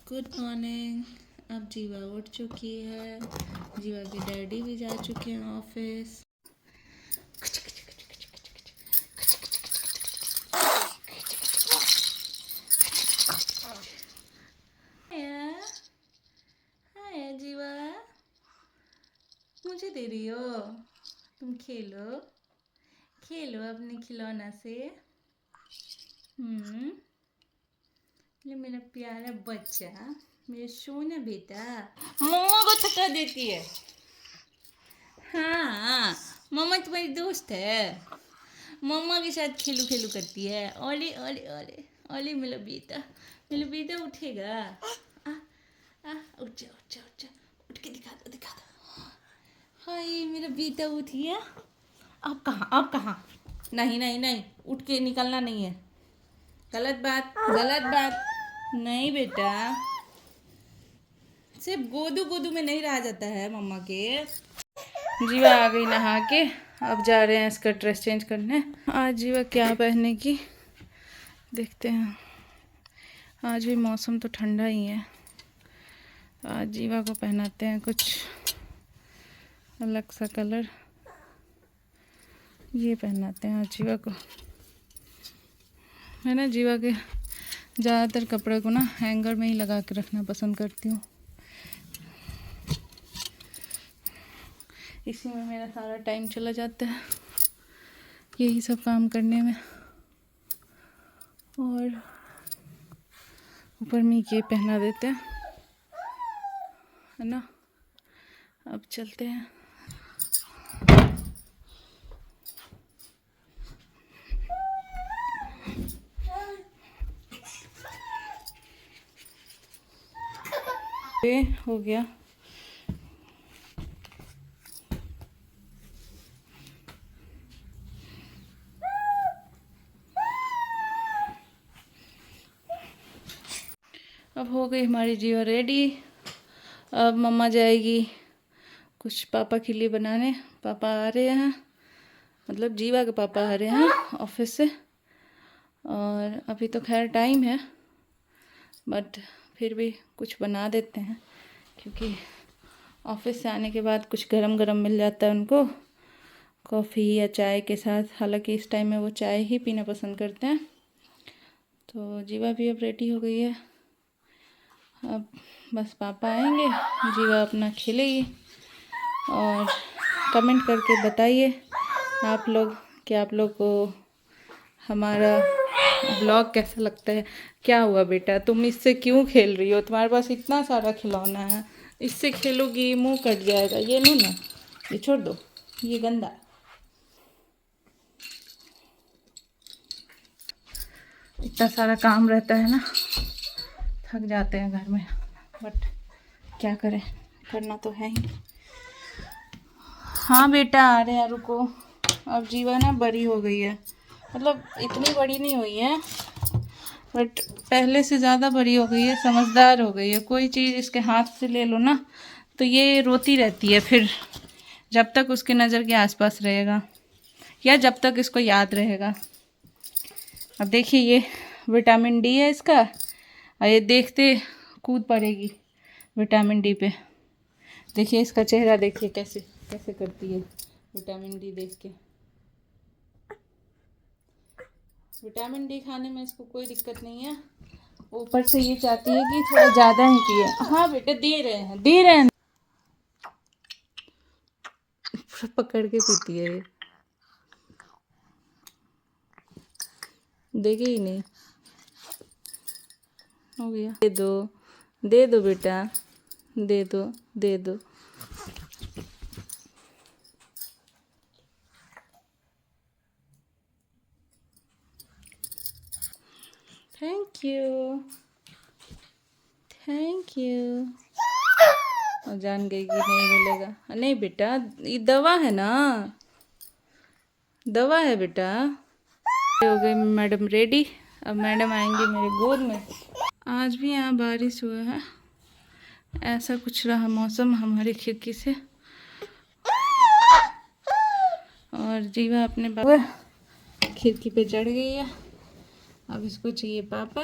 Good morning. अब जीवा उठ चुकी है। जीवा के डैडी भी जा चुके हैं ऑफिस। हाय जीवा, मुझे दे रही हो? तुम खेलो खेलो अपने खिलौना से। ये मेरा प्यारा बच्चा, मेरा सोना बेटा मम्मा को थका देती है। हाँ, मम्मा तुम्हारी दोस्त है। मम्मा के साथ खेलू खेलू करती है। ओले ओले ओले ओले मेरा बेटा उठेगा। आ आ उठ जा उठ जा उठ जा, उठ के दिखा दो। हाय मेरा बेटा उठ गया। अब कहाँ? नहीं नहीं नहीं, उठ के निकलना नहीं है। गलत बात नहीं बेटा। सिर्फ गोदू गोदू में नहीं रहा जाता है मम्मा के। जीवा आ गई नहा के। अब जा रहे हैं इसका ड्रेस चेंज करने। आज जीवा क्या पहने की देखते हैं। आज भी मौसम तो ठंडा ही है। आज जीवा को पहनाते हैं कुछ अलग सा कलर। ये पहनाते हैं आज जीवा को। मैं ना जीवा के ज़्यादातर कपड़े को ना हैंगर में ही लगा के रखना पसंद करती हूँ। इसी में मेरा सारा टाइम चला जाता है, यही सब काम करने में। और ऊपर में ये पहना देते हैं, है ना। अब चलते हैं। ये हो गया। अब हो गई हमारी जीवा रेडी। अब मम्मा जाएगी कुछ पापा के लिए बनाने। पापा आ रहे हैं, मतलब जीवा के पापा आ रहे हैं ऑफिस से। और अभी तो खैर टाइम है, बट फिर भी कुछ बना देते हैं, क्योंकि ऑफिस से आने के बाद कुछ गरम गरम मिल जाता है उनको, कॉफ़ी या चाय के साथ। हालांकि इस टाइम में वो चाय ही पीना पसंद करते हैं। तो जीवा भी अब रेडी हो गई है। अब बस पापा आएंगे, जीवा अपना खेलेगी। और कमेंट करके बताइए आप लोग कि आप लोग को हमारा ब्लॉग कैसा लगता है। क्या हुआ बेटा, तुम इससे क्यों खेल रही हो? तुम्हारे पास इतना सारा खिलौना है, इससे खेलोगी मुंह कट जाएगा। ये लो ना, ये छोड़ दो, ये गंदा। इतना सारा काम रहता है ना, थक जाते हैं घर में, बट क्या करें, करना तो है ही। हाँ बेटा आ रहे हैं, रुको। अब जीवा ना बड़ी हो गई है, मतलब इतनी बड़ी नहीं हुई है, बट पहले से ज़्यादा बड़ी हो गई है, समझदार हो गई है। कोई चीज़ इसके हाथ से ले लो ना तो ये रोती रहती है, फिर जब तक उसके नज़र के आसपास रहेगा या जब तक इसको याद रहेगा। अब देखिए ये विटामिन डी है इसका, और ये देखते कूद पड़ेगी विटामिन डी पे। देखिए इसका चेहरा, देखिए कैसे कैसे करती है विटामिन डी देख के। विटामिन डी खाने में इसको कोई दिक्कत नहीं है, ऊपर से ये चाहती है कि थोड़ा ज़्यादा ही पिए। हाँ बेटा दे रहे हैं पकड़ के पीती है ये, देखे ही नहीं। हो गया, दे दो बेटा, दे दो। Thank you. और जान गई कि नहीं मिलेगा। नहीं बेटा, ये दवा है ना, दवा है बेटा। हो गई मैडम रेडी। अब मैडम आएंगे मेरे गोद में। आज भी यहाँ बारिश हुआ है, ऐसा कुछ रहा मौसम हमारी खिड़की से। और जीवा अपने खिड़की पे चढ़ गई है। अब इसको चाहिए पापा।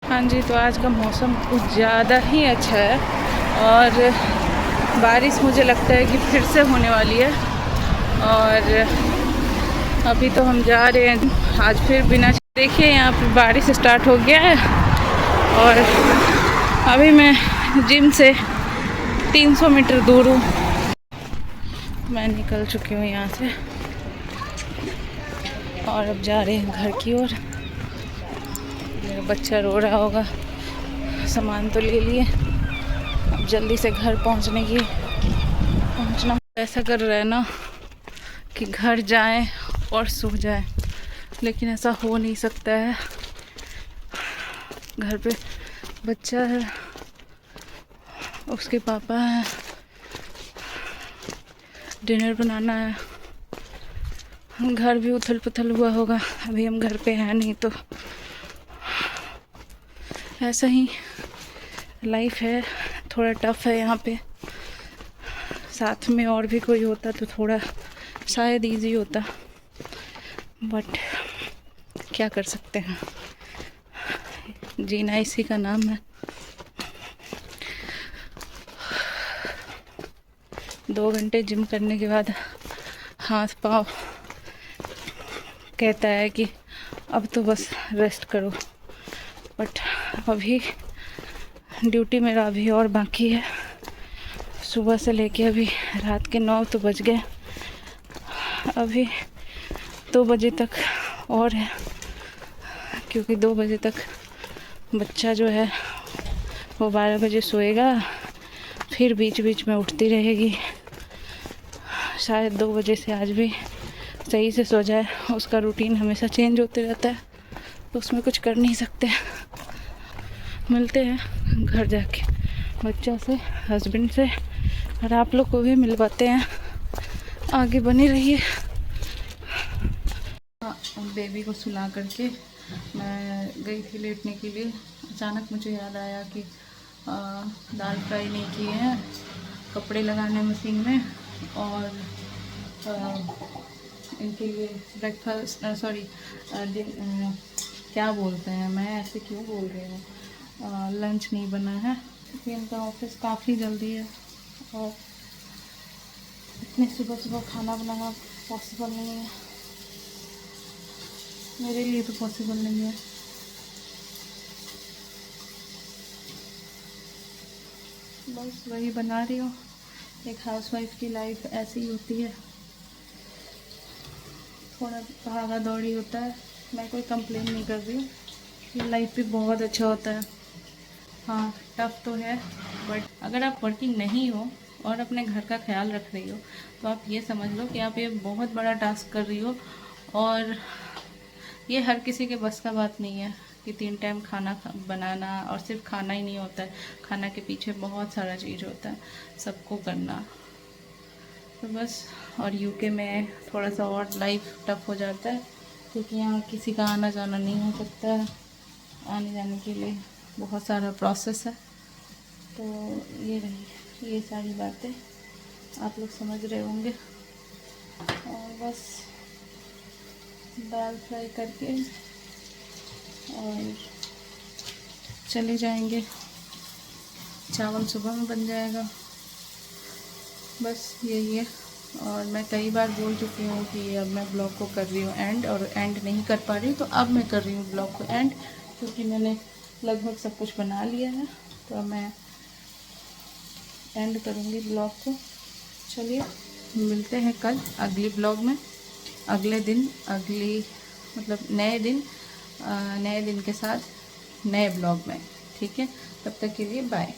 हाँ जी, तो आज का मौसम कुछ ज़्यादा ही अच्छा है और बारिश मुझे लगता है कि फिर से होने वाली है। और अभी तो हम जा रहे हैं आज फिर बिना, देखिए यहाँ पे बारिश स्टार्ट हो गया है। और अभी मैं जिम से 300 मीटर दूर हूँ, मैं निकल चुकी हूँ यहाँ से और अब जा रहे हैं घर की ओर। मेरा बच्चा रो रहा होगा, सामान तो ले लिए, अब जल्दी से घर पहुँचना। ऐसा कर रहे हैं ना कि घर जाएं और सो जाएं, लेकिन ऐसा हो नहीं सकता है। घर पे बच्चा है, उसके पापा हैं, डिनर बनाना है, घर भी उथल पुथल हुआ होगा। अभी हम घर पे हैं नहीं, तो ऐसा ही लाइफ है, थोड़ा टफ है यहाँ पे। साथ में और भी कोई होता तो थोड़ा शायद इजी होता, बट क्या कर सकते हैं, जीना इसी का नाम है। 2 घंटे जिम करने के बाद हाथ पाँव कहता है कि अब तो बस रेस्ट करो, बट अभी ड्यूटी मेरा अभी और बाकी है। सुबह से लेके अभी रात के 9 तो बज गए, अभी 2 बजे तक और है, क्योंकि 2 बजे तक बच्चा जो है वो 12 बजे सोएगा, फिर बीच बीच में उठती रहेगी। शायद 2 बजे से आज भी सही से सो जाए, उसका रूटीन हमेशा चेंज होते रहता है, तो उसमें कुछ कर नहीं सकते। मिलते हैं घर जाके बच्चा से, हस्बैंड से, और आप लोग को भी मिलवाते हैं। आगे बनी रहिए। बेबी को सुला करके मैं गई थी लेटने के लिए। अचानक मुझे याद आया कि दाल फ्राई नहीं किए हैं, कपड़े लगाने मशीन में, और इनके लिए ब्रेकफास्ट क्या बोलते हैं, मैं ऐसे क्यों बोल रही हूँ, लंच नहीं बना है, क्योंकि इनका ऑफिस काफ़ी जल्दी है और इतने सुबह सुबह खाना बनाना पॉसिबल नहीं है, मेरे लिए तो पॉसिबल नहीं है। बस वही बना रही हूँ। एक हाउसवाइफ की लाइफ ऐसी ही होती है, थोड़ा भागा दौड़ी होता है। मैं कोई कंप्लेन नहीं कर रही हूँ, ये लाइफ भी बहुत अच्छा होता है। हाँ, टफ तो है, बट अगर आप वर्किंग नहीं हो और अपने घर का ख्याल रख रही हो, तो आप ये समझ लो कि आप ये बहुत बड़ा टास्क कर रही हो। और ये हर किसी के बस का बात नहीं है कि 3 टाइम खाना बनाना, और सिर्फ खाना ही नहीं होता है, खाना के पीछे बहुत सारा चीज़ होता है, सबको करना। तो बस, और यूके में थोड़ा सा और लाइफ टफ हो जाता है, क्योंकि यहाँ किसी का आना जाना नहीं हो सकता है, आने जाने के लिए बहुत सारा प्रोसेस है। तो ये रही, ये सारी बातें आप लोग समझ रहे होंगे। और बस दाल फ्राई करके और चले जाएंगे, चावल सुबह में बन जाएगा, बस यही है। और मैं कई बार बोल चुकी हूँ कि अब मैं ब्लॉग को कर रही हूँ एंड, और एंड नहीं कर पा रही हूँ, तो अब मैं कर रही हूँ ब्लॉग को एंड, क्योंकि मैंने लगभग सब कुछ बना लिया है, तो अब मैं एंड करूँगी ब्लॉग को। चलिए मिलते हैं कल अगली ब्लॉग में, अगले दिन, नए दिन के साथ नए ब्लॉग में, ठीक है। तब तक के लिए बाय।